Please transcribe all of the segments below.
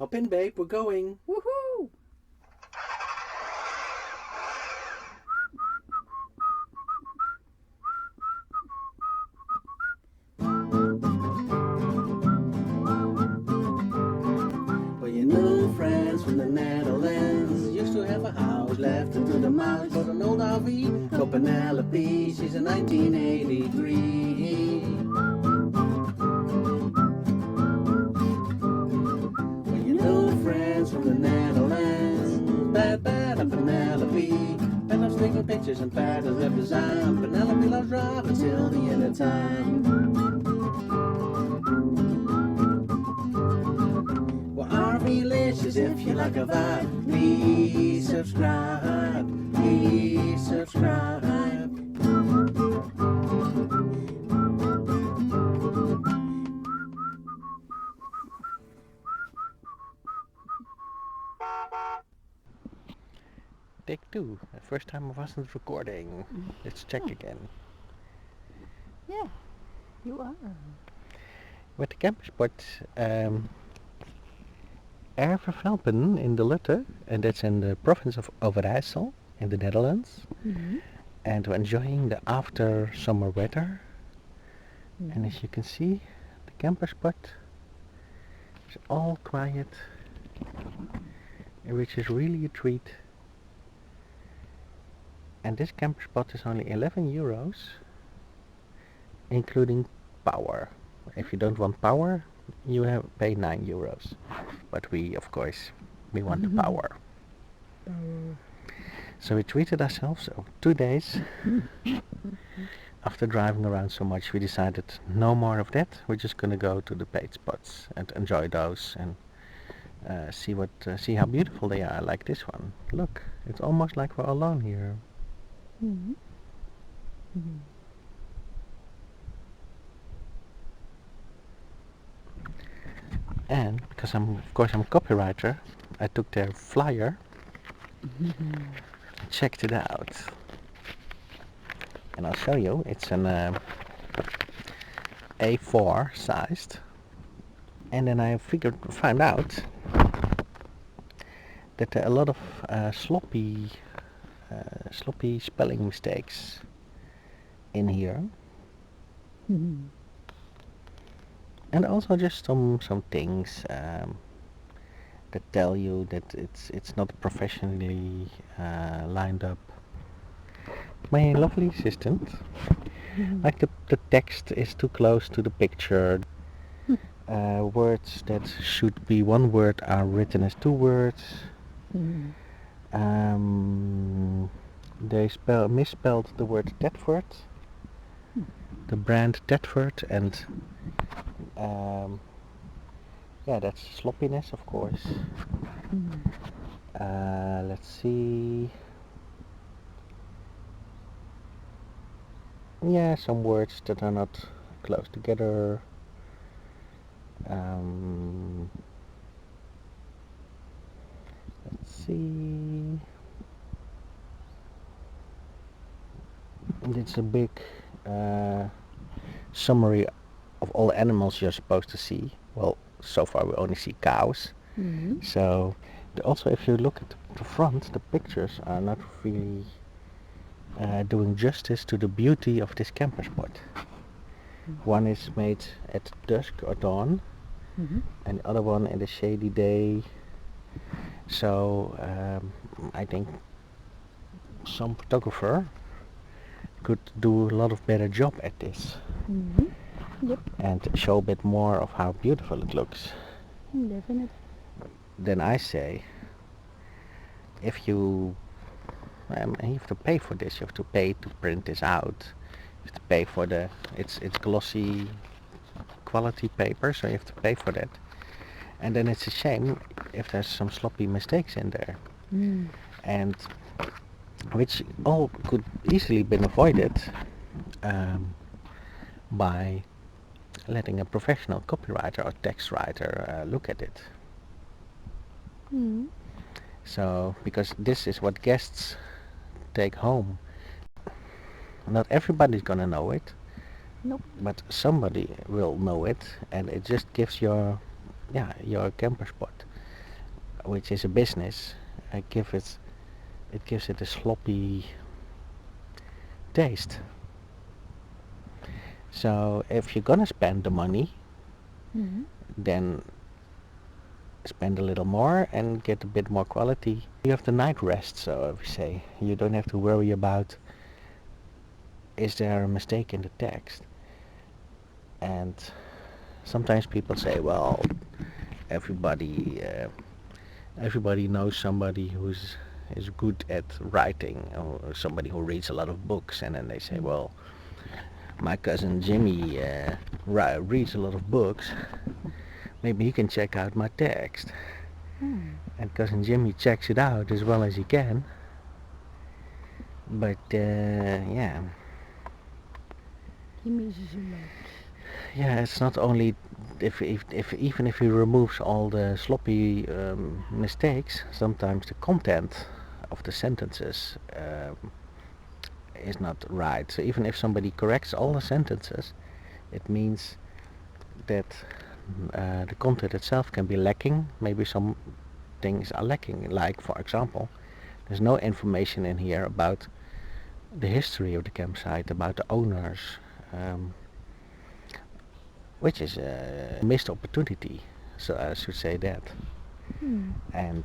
Hop in, babe, we're going. Woohoo! Well, your new friends from the Netherlands used to have a house left into the mouse. Got an old RV called Penelope. She's a 1983. Well, your new friends from the Netherlands, bad and Penelope. Pen loves taking pictures and patterns of design. Penelope loves driving till the end of time. Delicious. If you like a vibe, please subscribe. Please subscribe. Take two. The first time I wasn't recording. Let's check again. Yeah, you are. With the camperspot, Ervervelpen in de Lutte, and that's in the province of Overijssel in the Netherlands. Mm-hmm. And we're enjoying the after summer weather. Mm-hmm. And as you can see, the camper spot is all quiet, which is really a treat. And this camper spot is only 11 euros, including power. If you don't want power, you have pay 9 euros. But we, of course, we want the power. So we treated ourselves. So 2 days after driving around so much, we decided no more of that. We're just gonna go to the paid spots and enjoy those and see how beautiful they are. Like this one. Look, it's almost like we're alone here. Mm-hmm. Mm-hmm. And because I'm a copywriter, I took their flyer, checked it out, and I'll show you. It's an A4 sized, and then I found out that there are a lot of sloppy spelling mistakes in here. Mm-hmm. And also just some things that tell you that it's not professionally lined up. My lovely assistant, like the text is too close to the picture. Words that should be one word are written as two words. They misspelled the word Thetford, the brand Thetford, and yeah, that's sloppiness, of course. Let's see. Yeah, some words that are not close together. Let's see. It's a big summary of all animals you're supposed to see. Well, so far we only see cows. Mm-hmm. So also, if you look at the front, the pictures are not really doing justice to the beauty of this camper spot. One is made at dusk or dawn, and the other one in the shady day. So I think some photographer could do a lot of better job at this. Yep. And show a bit more of how beautiful it looks. Definitely. Then I say, if you have to pay for this, you have to pay to print this out. You have to pay for it's glossy quality paper, so you have to pay for that. And then it's a shame if there's some sloppy mistakes in there. And which all could easily been avoided by letting a professional copywriter or text writer look at it. So, because this is what guests take home. Not everybody's gonna know it. Nope. But somebody will know it, and it just gives your camper spot which is a business, it gives it a sloppy taste. So if you're gonna spend the money, then spend a little more and get a bit more quality. You have the night rest, so we say. You don't have to worry about, is there a mistake in the text? And sometimes people say, well, everybody knows somebody who's is good at writing, or somebody who reads a lot of books, and then they say, well, my cousin Jimmy reads a lot of books, maybe he can check out my text. And cousin Jimmy checks it out as well as he can, but yeah, He misses a lot. yeah, it's not only if even if he removes all the sloppy mistakes, sometimes the content of the sentences is not right. So even if somebody corrects all the sentences, it means that the content itself can be lacking. Maybe some things are lacking, like for example, there's no information in here about the history of the campsite, about the owners, which is a missed opportunity, so I should say that. And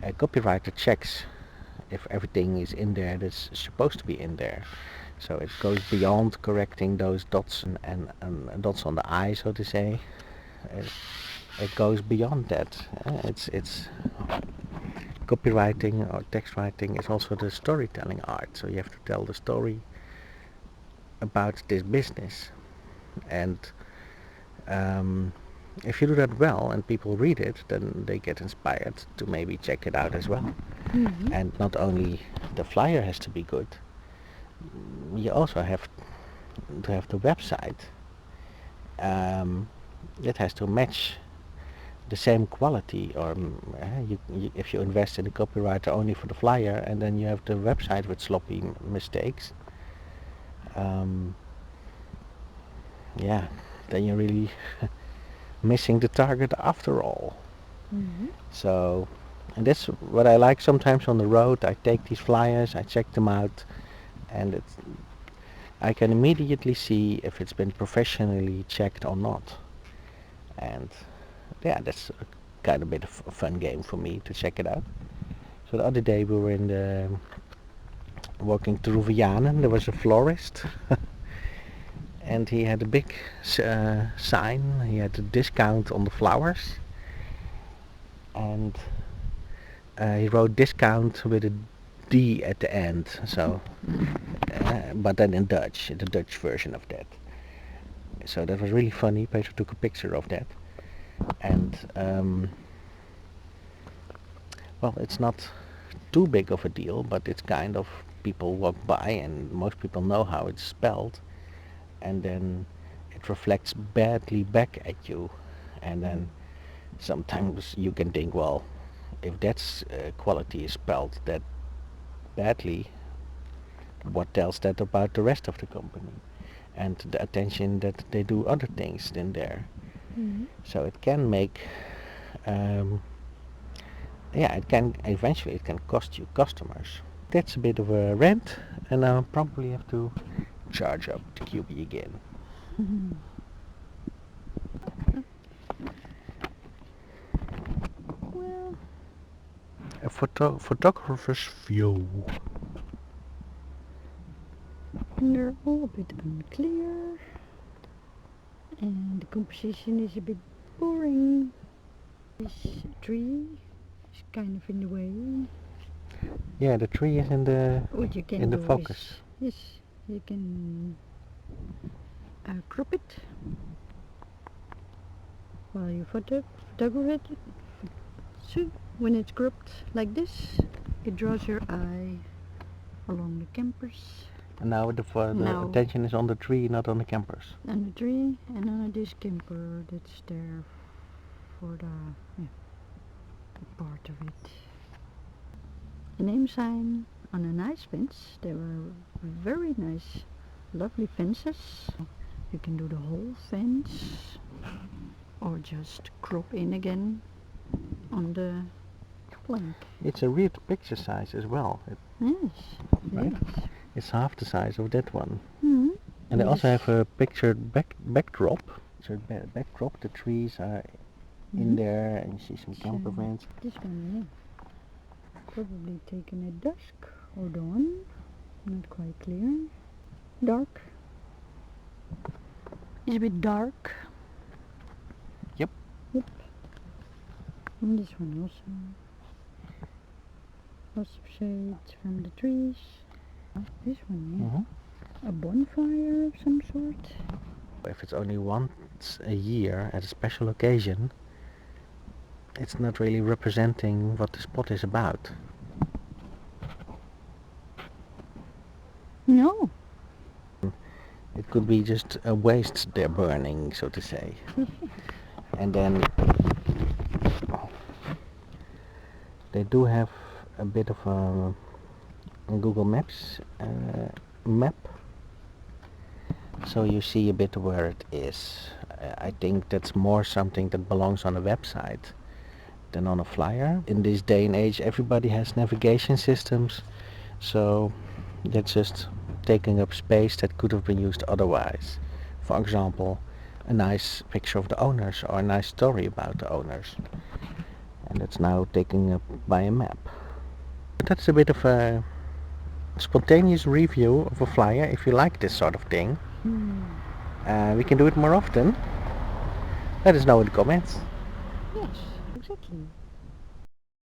a copywriter checks if everything is in there that's supposed to be in there. So it goes beyond correcting those dots and dots on the I, so to say. It goes beyond that. It's copywriting or text writing is also the storytelling art. So you have to tell the story about this business, and if you do that well and people read it, then they get inspired to maybe check it out as well. And not only the flyer has to be good, you also have to have the website. It has to match the same quality, or if you invest in a copywriter only for the flyer and then you have the website with sloppy mistakes, yeah, then you're really missing the target after all. So, and that's what I like sometimes on the road. I take these flyers, I check them out, and I can immediately see if it's been professionally checked or not. And yeah, that's a kind of bit of a fun game for me to check it out. So the other day we were walking through Vianen. There was a florist, and he had a big sign. He had a discount on the flowers, and he wrote discount with a D at the end. So, but then in Dutch, the Dutch version of that. So that was really funny. Peter took a picture of that, and well, it's not too big of a deal, but it's kind of, people walk by and most people know how it's spelled, and then it reflects badly back at you, and then sometimes you can think, well, if that's quality is spelled that badly, what tells that about the rest of the company and the attention that they do other things in there? So it can make eventually it can cost you customers. That's a bit of a rant, and I'll probably have to charge up the QB again. Well, A photographer's view. they're all a bit unclear, and the composition is a bit boring. This tree is kind of in the way. Yeah, the tree is in the What you can in the do focus. is, yes, you can crop it while you photograph it. So when it's cropped like this, it draws your eye along the campers, And now the Now- attention is on the tree, not on the campers. on the tree, and on this camper that's there for the part of it. The name sign on a nice fence. There were very nice, lovely fences. You can do the whole fence or just crop in again on the blank. It's a real picture size as well. Yes, Right. yes. It's half the size of that one. Mm-hmm. And they also Yes. have a pictured backdrop. So backdrop, the trees are in Mhm. there, and you see some camper vans. This one, yeah. Probably taken at dusk or dawn. Not quite clear. Dark. It's a bit dark. Yep. Yep. And this one also. Lots of shades from the trees. This one, yeah. Mm-hmm. A bonfire of some sort. If it's only once a year at a special occasion, it's not really representing what the spot is about. No. It could be just a waste they're burning, so to say. And then they do have a bit of a Google Maps map, so you see a bit where it is. I think that's more something that belongs on a website than on a flyer. In this day and age, everybody has navigation systems, so that's just taking up space that could have been used otherwise. For example, a nice picture of the owners or a nice story about the owners, and that's now taken up by a map. But that's a bit of a spontaneous review of a flyer. If you like this sort of thing, we can do it more often. Let us know in the comments. Yes.